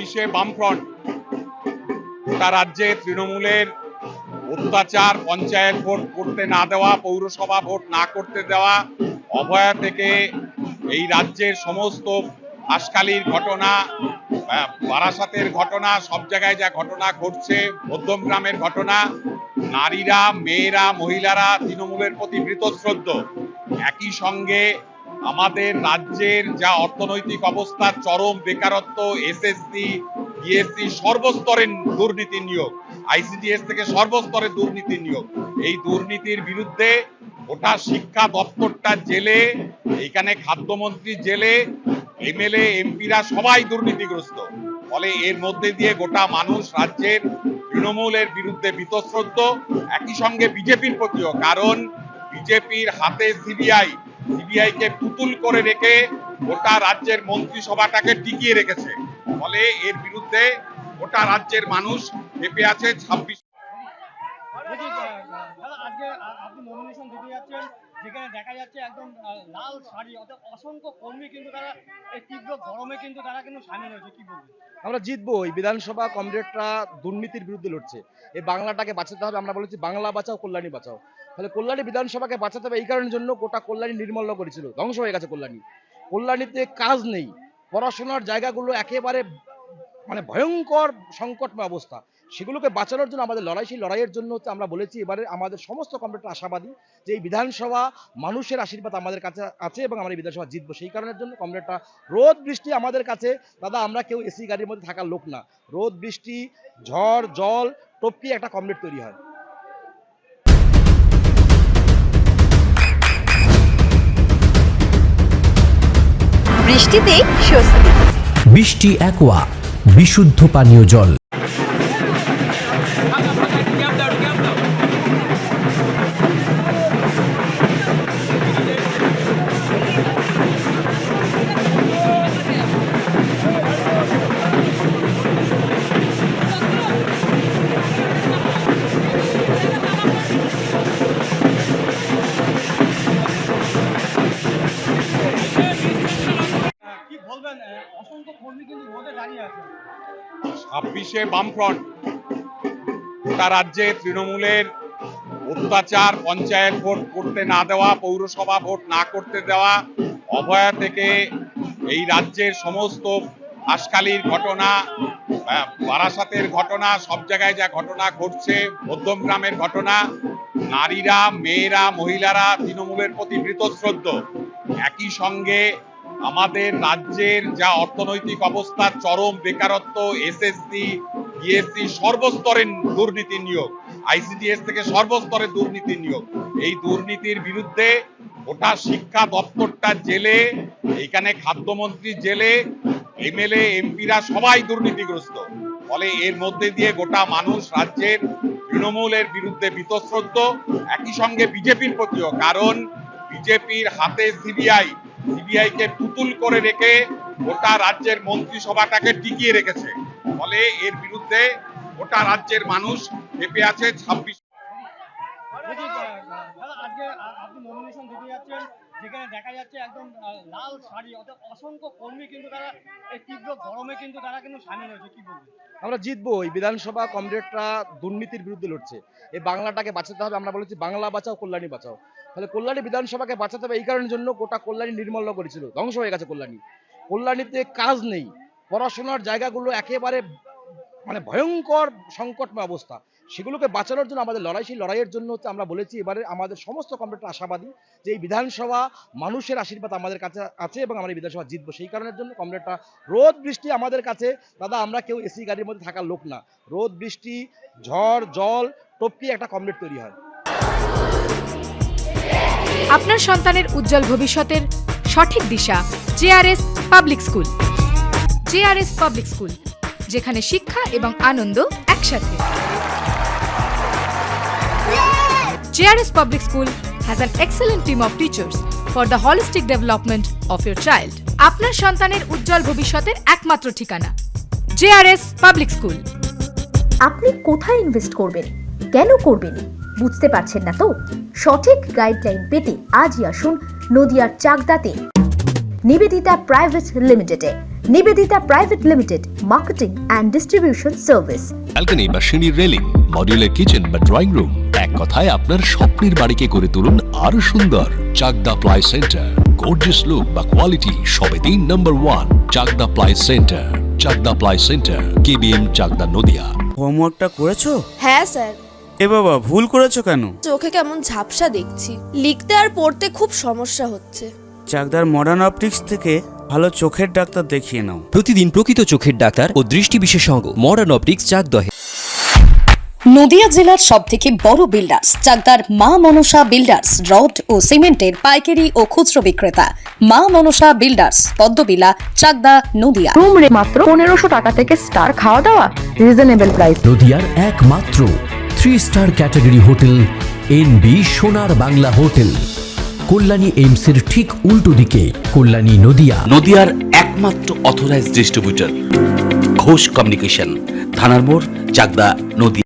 ছাব্বিশে বামফ্রন্ট গোটা রাজ্যে তৃণমূলের অত্যাচার, পঞ্চায়েত ভোট করতে না দেওয়া, পৌরসভা ভোট না করতে দেওয়া, অভয়া থেকে এই রাজ্যের সমস্ত হাঁসখালির ঘটনা, বারাসাতের ঘটনা, সব জায়গায় যা ঘটনা ঘটছে, মধ্যমগ্রামের ঘটনা, নারীরা, মেয়েরা, মহিলারা তৃণমূলের প্রতি বীতশ্রদ্ধ। একই সঙ্গে আমাদের রাজ্যের যা অর্থনৈতিক অবস্থা, চরম বেকারত্ব, এসএসসি, বিএসসি সর্বস্তরের দুর্নীতি নিয়োগ, আইসিডিএস থেকে সর্বস্তরের দুর্নীতি নিয়োগ, এই দুর্নীতির বিরুদ্ধে গোটা শিক্ষা দপ্তরটা জেলে, এইখানে খাদ্যমন্ত্রী জেলে, এমএলএ এমপিরা সবাই দুর্নীতিগ্রস্ত। ফলে এর মধ্যে দিয়ে গোটা মানুষ রাজ্যের তৃণমূলের বিরুদ্ধে বীতশ্রদ্ধ, একই সঙ্গে বিজেপির প্রতিও। কারণ বিজেপির হাতে সিবিআই কে পুতুল করে রেখে গোটা রাজ্যের মন্ত্রিসভাটাকে টিকিয়ে রেখেছে। ফলে এর বিরুদ্ধে গোটা রাজ্যের মানুষ ক্ষেপে আছে। 26 যেখানে দেখা যাচ্ছে একদম লাল শাড়ি, অর্থাৎ অসংখ্য কর্মী কিন্তু তারা এই তীব্র গরমে কিন্তু তারা কিন্তু সামিল হয়েছে। কি বলবেন? আমরা জিতবো। এই বিধানসভা কমরেডরা দুর্নীতির বিরুদ্ধে লড়ছে। এই বাংলাটাকে বাঁচাতে হবে। আমরা বলেছি বাংলা বাঁচাও, কল্যাণী বাঁচাও। তাহলে কল্যাণী বিধানসভাকে বাঁচাতে হবে। এই কারণের জন্য গোটা কল্যাণী নির্মূল করেছিল, ধ্বংস হয়ে গেছে কল্যাণী। কল্যাণীতে কাজ নেই, পড়াশোনার জায়গাগুলো একেবারে ভয়ঙ্কর সংকটময় অবস্থা। সেগুলোকে বাঁচানোর জন্য আমাদের লড়াই, সেই লড়াইয়ের জন্য হচ্ছে আমরা বলেছি এবারে আমাদের সমস্ত কমরেডরা আশাবাদী যে এই বিধানসভা মানুষের আশীর্বাদ আমাদের কাছে আছে এবং আমরা এই বিধানসভা জিতবো। সেই কারণের জন্য কমরেডরা, রোদ বৃষ্টি আমাদের কাছে, দাদা আমরা কেউ এসি গাড়ির মধ্যে থাকার লোক না। রোদ বৃষ্টি, ঝড় জল টপকিয়ে একটা কমরেড তৈরি হয়। বৃষ্টিতে স্বস্তি। বৃষ্টি অ্যাকোয়া, বিশুদ্ধ পানীয় জল। কি বলবেন? অসংখ্য কর্মী কিন্তু রোদে দাঁড়িয়ে আছে। 26শে বামফ্রন্ট গোটা রাজ্যে তৃণমূলের অত্যাচার, পঞ্চায়েত ভোট করতে না দেওয়া, পৌরসভা ভোট না করতে দেওয়া, অভয়া থেকে এই রাজ্যের সমস্ত হাঁসখালির ঘটনা, বারাসাতের ঘটনা, সব জায়গায় যা ঘটনা ঘটছে, মধ্যমগ্রামের ঘটনা, নারীরা, মেয়েরা, মহিলারা তৃণমূলের প্রতি বীতশ্রদ্ধ। একই সঙ্গে আমাদের রাজ্যের যা অর্থনৈতিক অবস্থা, চরম বেকারত্ব, এসএসসি, বিএসসি সর্বস্তরের দুর্নীতি নিয়োগ, আইসিডিএস থেকে সর্বস্তরের দুর্নীতি নিয়োগ, এই দুর্নীতির বিরুদ্ধে গোটা শিক্ষা দপ্তরটা জেলে, এইখানে খাদ্যমন্ত্রী জেলে, এমএলএ এমপিরা সবাই দুর্নীতিগ্রস্ত। ফলে এর মধ্যে দিয়ে গোটা মানুষ রাজ্যের তৃণমূলের বিরুদ্ধে বীতশ্রদ্ধ, একই সঙ্গে বিজেপির প্রতিও। কারণ বিজেপির হাতে সিবিআই কে পুতুল করে রেখে গোটা রাজ্যের মন্ত্রিসভাটাকে টিকিয়ে রেখেছে। ফলে এর বিরুদ্ধে গোটা রাজ্যের মানুষ ক্ষেপে আছে। 26 আজকে আপনি নমিনেশন দিতে যাচ্ছেন, যেখানে দেখা যাচ্ছে একদম লাল শাড়ি, অর্থাৎ অসংখ্য কর্মী কিন্তু তারা এই তীব্র গরমে কিন্তু তারা কিন্তু সামিল হয়েছে। কি বলবেন? আমরা জিতবো। এই বিধানসভা কমরেডরা দুর্নীতির বিরুদ্ধে লড়ছে। এই বাংলাটাকে বাঁচাতে হবে। আমরা বলেছি বাংলা বাঁচাও, কল্যাণী বাঁচাও। তাহলে কল্যাণী বিধানসভাকে বাঁচাতে হবে। এই কারণের জন্য গোটা কল্যাণী নির্মূল করেছিল, ধ্বংস হয়ে গেছে কল্যাণী। কল্যাণীতে কাজ নেই, পড়াশোনার জায়গাগুলো একেবারে ভয়ঙ্কর সংকটময় অবস্থা। সেগুলোকে বাঁচানোর জন্য আমাদের লড়াই, সেই লড়াইয়ের জন্য হচ্ছে আমরা বলেছি এবারে আমাদের সমস্ত কমরেডরা আশাবাদী যে এই বিধানসভা মানুষের আশীর্বাদ আমাদের কাছে আছে এবং আমরা এই বিধানসভা জিতবো। সেই কারণের জন্য কমরেডরা, রোদ বৃষ্টি আমাদের কাছে, দাদা আমরা কেউ এসি গাড়ির মধ্যে থাকার লোক না। রোদ বৃষ্টি, ঝড় জল টপকিয়ে একটা কমরেড তৈরি হয়। আপনার সন্তানের উজ্জ্বল ভবিষ্যতের সঠিক দিশা JRS public school. JRS public school, যেখানে শিক্ষা এবং আনন্দ একসাথে। JRS Public School has an excellent team of teachers for the holistic development of your child. আপনার সন্তানের উজ্জ্বল ভবিষ্যতের একমাত্র ঠিকানা JRS Public School। আপনি কোথায় ইনভেস্ট করবেন, কেন করবেন বুঝতে পারছেন না তো? সঠিক গাইডলাইন পেতে আজই আসুন নদিয়ার চাকদাতে নিবেদিতা প্রাইভেট লিমিটেডে। Nivedita private limited, marketing and distribution service. Balcony বা সিঁড়ির রেলিং, মডিউলার কিচেন বা ড্রয়িং রুম, এক কথায় আপনার স্বপ্নের বাড়িকে করে তুলুন আরো সুন্দর। Chakdah ply centre, gorgeous look বা কোয়ালিটি সবে 3 নম্বর 1 Chakdah ply centre. Chakdah ply centre, KBM, Chakdah, Nadia. হোমওয়ার্কটা করেছো? হ্যাঁ স্যার। এ বাবা, ভুল করেছো কেন? চোখে কেমন ঝাপসা দেখছি, লিখতে আর পড়তে খুব সমস্যা হচ্ছে। চাকদার মডার্ন অপটিক্স থেকে ভালো চোখের ডাক্তার দেখিয়ে নাও। প্রতিদিন প্রকৃত চোখের ডাক্তার ও দৃষ্টি বিশেষজ্ঞ মডার্ন অপটিক্স চাকদহে। নদিয়া জেলার সবথেকে বড় বিল্ডার্স চাকদার মা মনসা বিল্ডার্স, রড ও সিমেন্টের পাইকারি ও খুচরো বিক্রেতা। মা মনসা বিল্ডার্স, পদ্মবিলা, চাকদা, নদিয়া। রুম রে মাত্র 1500 টাকা থেকে স্টার, খাওয়া দাওয়া রিজনেবল প্রাইস। নদিয়ার একমাত্র 3 স্টার ক্যাটাগরি হোটেল এনবি সোনার বাংলা হোটেল, কল্যাণী এইমসের ঠিক উল্টো দিকে, কল্যাণী, নদিয়া। নদিয়ার একমাত্র অথরাইজড ডিস্ট্রিবিউটর ঘোষ কমিউনিকেশন, থানার মোড়, চাকদা, নদিয়া।